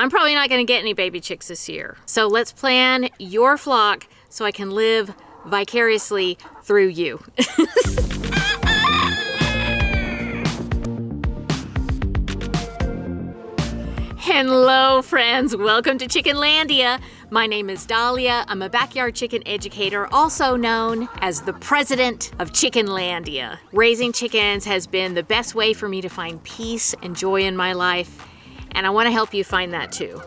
I'm probably not going to get any baby chicks this year. So let's plan your flock so I can live vicariously through you. Hello friends, welcome to Chickenlandia. My name is Dahlia. I'm a backyard chicken educator, also known as the president of Chickenlandia. Raising chickens has been the best way for me to find peace and joy in my life, and I want to help you find that too.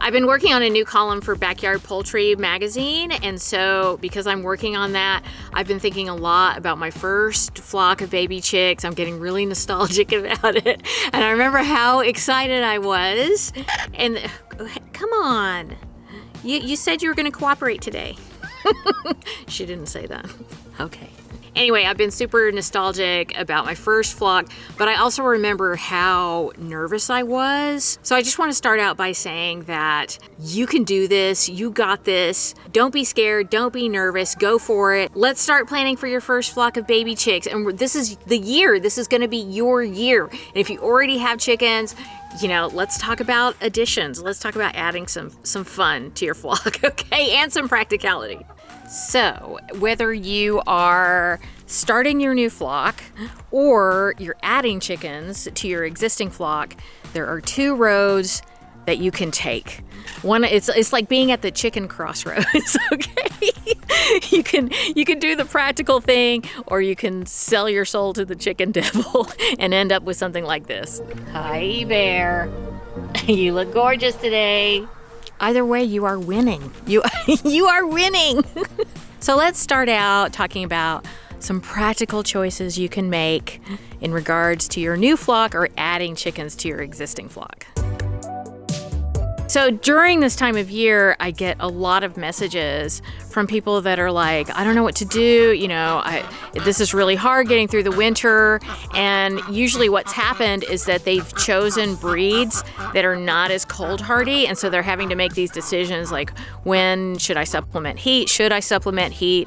I've been working on a new column for Backyard Poultry magazine, and so because I'm working on that, I've been thinking a lot about my first flock of baby chicks. I'm getting really nostalgic about it, and I remember how excited I was. And come on, you said you were going to cooperate today. She didn't say that. Okay. Anyway, I've been super nostalgic about my first flock, but I also remember how nervous I was. So I just want to start out by saying that you can do this, you got this. Don't be scared, don't be nervous, go for it. Let's start planning for your first flock of baby chicks. And this is the year, this is gonna be your year. And if you already have chickens, let's talk about additions. Let's talk about adding some fun to your flock, okay? And some practicality. So, whether you are starting your new flock or you're adding chickens to your existing flock, there are two roads that you can take. One, it's like being at the chicken crossroads, okay? You can do the practical thing, or you can sell your soul to the chicken devil and end up with something like this. Hi, bear. You look gorgeous today. Either way, you are winning. You are winning. So let's start out talking about some practical choices you can make in regards to your new flock or adding chickens to your existing flock. So during this time of year, I get a lot of messages from people that are like, I don't know what to do. This is really hard getting through the winter. And usually what's happened is that they've chosen breeds that are not as cold hardy. And so they're having to make these decisions like, when should I supplement heat? Should I supplement heat?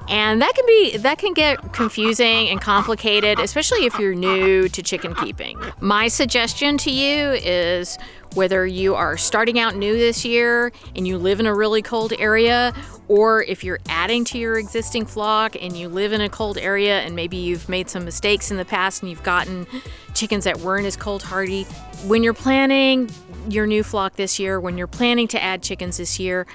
And that can get confusing and complicated, especially if you're new to chicken keeping. My suggestion to you is, whether you are starting out new this year and you live in a really cold area, or if you're adding to your existing flock and you live in a cold area and maybe you've made some mistakes in the past and you've gotten chickens that weren't as cold hardy, when you're planning your new flock this year, when you're planning to add chickens this year,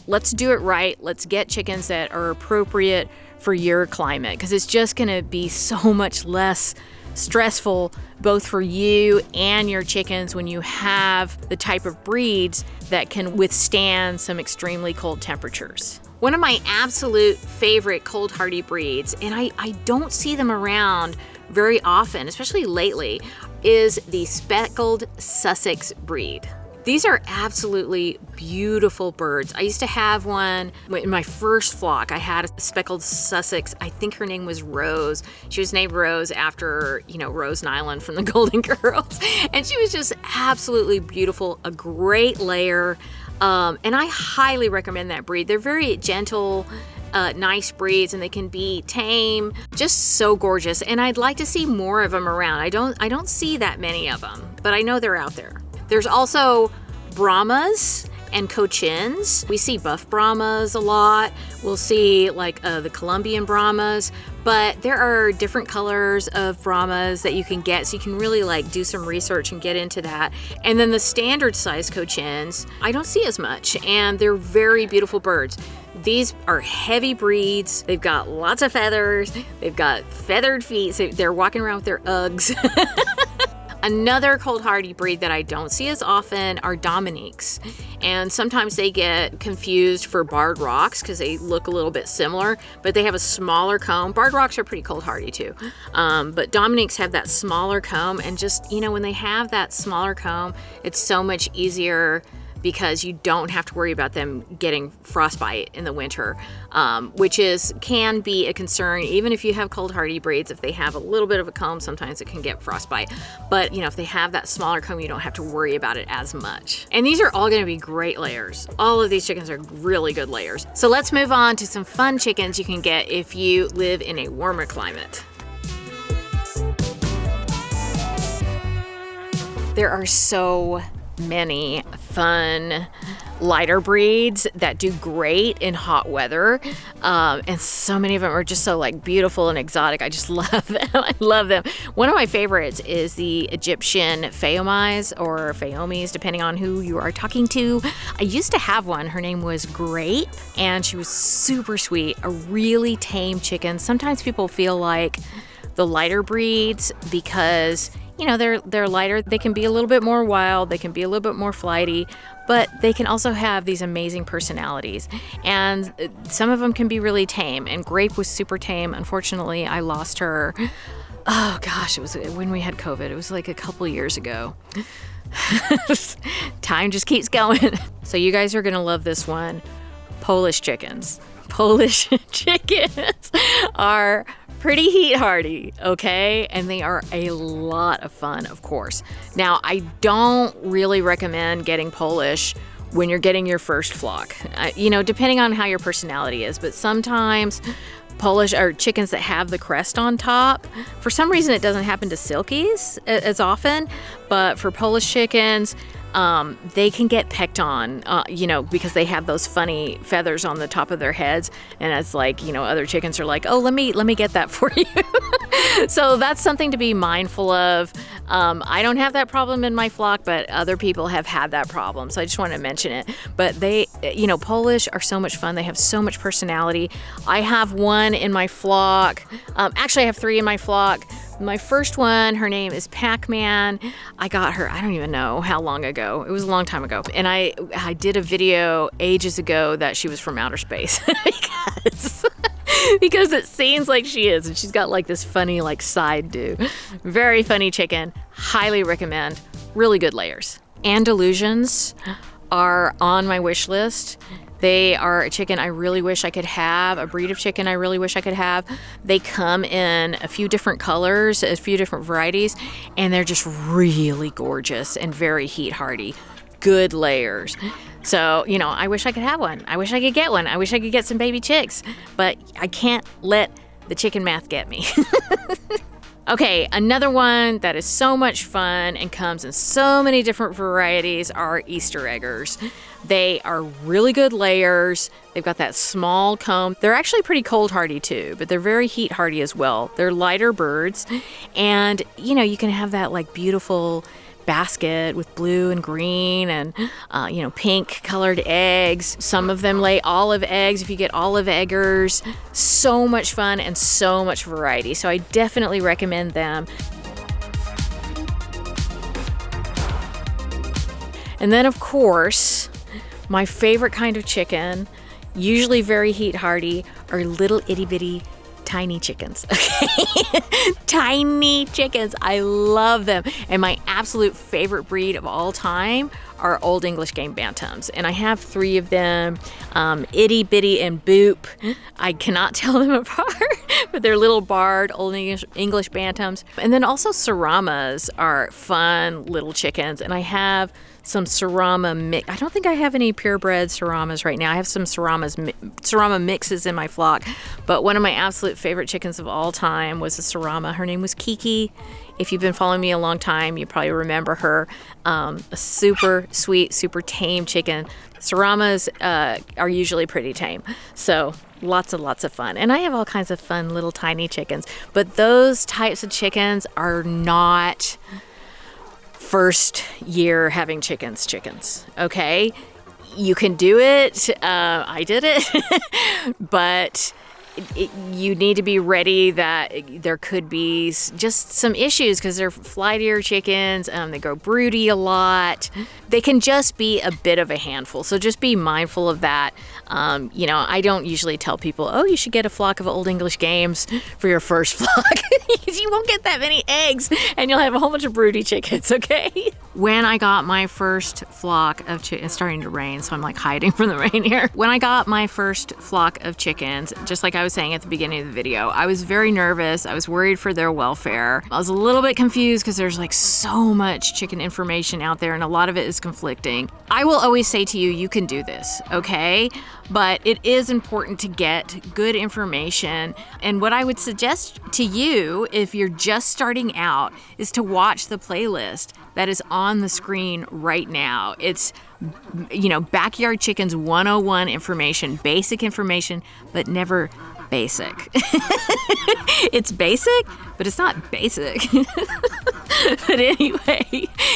let's do it right. Let's get chickens that are appropriate for your climate, because it's just going to be so much less stressful both for you and your chickens when you have the type of breeds that can withstand some extremely cold temperatures. One of my absolute favorite cold hardy breeds, and I don't see them around very often, especially lately, is the speckled Sussex breed. These are absolutely beautiful birds. I used to have one in my first flock. I had a speckled Sussex. I think her name was Rose. She was named Rose after, Rose Nyland from the Golden Girls. And she was just absolutely beautiful, a great layer. And I highly recommend that breed. They're very gentle, nice breeds, and they can be tame, just so gorgeous. And I'd like to see more of them around. I don't see that many of them, but I know they're out there. There's also Brahmas and Cochins. We see buff Brahmas a lot. We'll see the Colombian Brahmas, but there are different colors of Brahmas that you can get, so you can really do some research and get into that. And then the standard size Cochins, I don't see as much, and they're very beautiful birds. These are heavy breeds. They've got lots of feathers. They've got feathered feet, so they're walking around with their Uggs. Another cold hardy breed that I don't see as often are Dominiques. And sometimes they get confused for Barred Rocks because they look a little bit similar, but they have a smaller comb. Barred Rocks are pretty cold hardy too. But Dominiques have that smaller comb, and just, when they have that smaller comb, it's so much easier because you don't have to worry about them getting frostbite in the winter, which can be a concern. Even if you have cold hardy breeds, if they have a little bit of a comb, sometimes it can get frostbite. But if they have that smaller comb, you don't have to worry about it as much. And these are all going to be great layers. All of these chickens are really good layers. So let's move on to some fun chickens you can get if you live in a warmer climate. There are so many fun lighter breeds that do great in hot weather. And so many of them are just so like beautiful and exotic. I just love them. I love them. One of my favorites is the Egyptian Fayomis or Fayomis, depending on who you are talking to. I used to have one. Her name was Grape, and she was super sweet, a really tame chicken. Sometimes people feel like the lighter breeds, because they're lighter, they can be a little bit more wild, they can be a little bit more flighty, but they can also have these amazing personalities. And some of them can be really tame, and Grape was super tame. Unfortunately, I lost her. Oh gosh, it was when we had COVID. It was like a couple years ago. Time just keeps going. So you guys are gonna love this one. Polish chickens. Polish chickens are pretty heat hardy, okay? And they are a lot of fun, of course. Now, I don't really recommend getting Polish when you're getting your first flock. Depending on how your personality is, but sometimes Polish are chickens that have the crest on top. For some reason, it doesn't happen to Silkies as often, but for Polish chickens, they can get pecked on, because they have those funny feathers on the top of their heads. And it's like, other chickens are like, oh, let me get that for you. So that's something to be mindful of. I don't have that problem in my flock, but other people have had that problem. So I just want to mention it. But they, Polish are so much fun. They have so much personality. I have one in my flock. Actually, I have 3 in my flock. My first one, her name is Pac-Man. I got her, I don't even know how long ago. It was a long time ago. And I did a video ages ago that she was from outer space because it seems like she is. And she's got like this funny like side do. Very funny chicken. Highly recommend. Really good layers. Andalusians are on my wish list. They are a chicken I really wish I could have, a breed of chicken I really wish I could have. They come in a few different colors, a few different varieties, and they're just really gorgeous and very heat hardy. Good layers. So, I wish I could have one. I wish I could get one. I wish I could get some baby chicks, but I can't let the chicken math get me. Okay, another one that is so much fun and comes in so many different varieties are Easter eggers. They are really good layers. They've got that small comb. They're actually pretty cold hardy too, but they're very heat hardy as well. They're lighter birds, and you can have that like beautiful basket with blue and green and pink colored eggs. Some of them lay olive eggs if you get olive eggers. So much fun and so much variety. So I definitely recommend them. And then of course, my favorite kind of chicken, usually very heat hardy, are little itty bitty tiny chickens. Okay. Tiny chickens. I love them. And my absolute favorite breed of all time are Old English Game Bantams. And I have 3 of them, Itty Bitty and Boop. I cannot tell them apart, but they're little barred Old English Bantams. And then also Saramas are fun little chickens. And I have some Sarama mix. I don't think I have any purebred Saramas right now. I have some Sarama mixes in my flock, but one of my absolute favorite chickens of all time was a Sarama. Her name was Kiki. If you've been following me a long time, you probably remember her. A super sweet, super tame chicken. Saramas are usually pretty tame, so lots of fun. And I have all kinds of fun little tiny chickens, but those types of chickens are not first year having chickens, okay? You can do it. I did it, but you need to be ready that there could be just some issues because they're flightier chickens. They go broody a lot. They can just be a bit of a handful. So just be mindful of that. I don't usually tell people, oh, you should get a flock of Old English Games for your first flock. You won't get that many eggs and you'll have a whole bunch of broody chickens, okay? When I got my first flock of chickens, it's starting to rain, so I'm like hiding from the rain here. When I got my first flock of chickens, just like I was saying at the beginning of the video. I was very nervous. I was worried for their welfare. I was a little bit confused because there's like so much chicken information out there and a lot of it is conflicting. I will always say to you, you can do this, okay? But it is important to get good information. And what I would suggest to you, if you're just starting out, is to watch the playlist that is on the screen right now. It's, Backyard Chickens 101 information, basic information, but never basic. It's basic, but it's not basic. But anyway,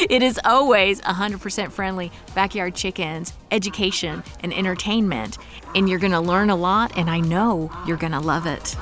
it is always 100% friendly backyard chickens, education, and entertainment. And you're going to learn a lot, and I know you're going to love it.